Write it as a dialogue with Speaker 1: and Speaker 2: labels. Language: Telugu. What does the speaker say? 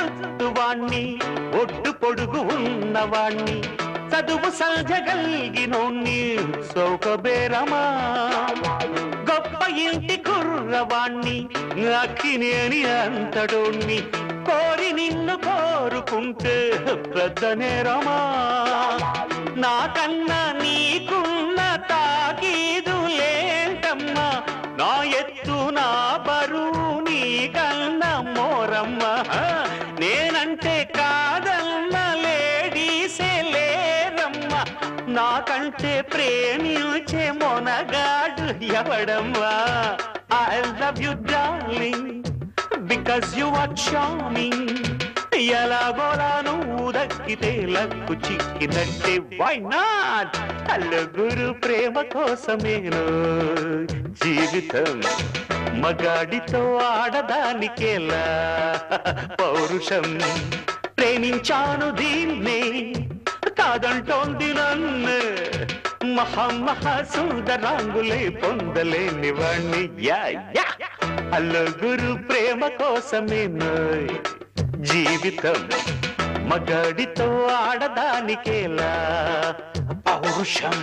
Speaker 1: జుట్టువాణ్ణి ఒడ్డు పొడుగు ఉన్నవాణ్ణి చదువు సల్జగలిగినోణ్ణి సౌకబేరమా గొప్ప ఇంటి కుర్రవాణ్ణి అక్కినేని అంతడోణ్ణి కోరి నిన్ను కోరుకుంటే పెద్ద నేరమా నాకన్నా నీకున్న తాకీదులేంటమ్మా నా ఎత్తు నా బరువు నీకన్నా మోరమ్మ నేనంటే కాదన్న లేడీసే లేరమ్మ నాకంటే ప్రేమించే Monagadu ఎవడమ్మా I love you darling because you are charming ఎలాగోలా నువ్వు దక్కితే లక్కు చిక్కినట్టే వై నాట్ అల్లుగురు ప్రేమ కోసమేను జీవితం మగాడితో ఆడదానికేలా పౌరుషం ప్రేమించాను దీన్నే కాదంటోంది నన్ను మహాసుందరాంగులే పొందలేని వాణ్ణి అల్లుగురు ప్రేమ కోసమేను జీవితం మగాడితో ఆడదానికేలా పౌరుషం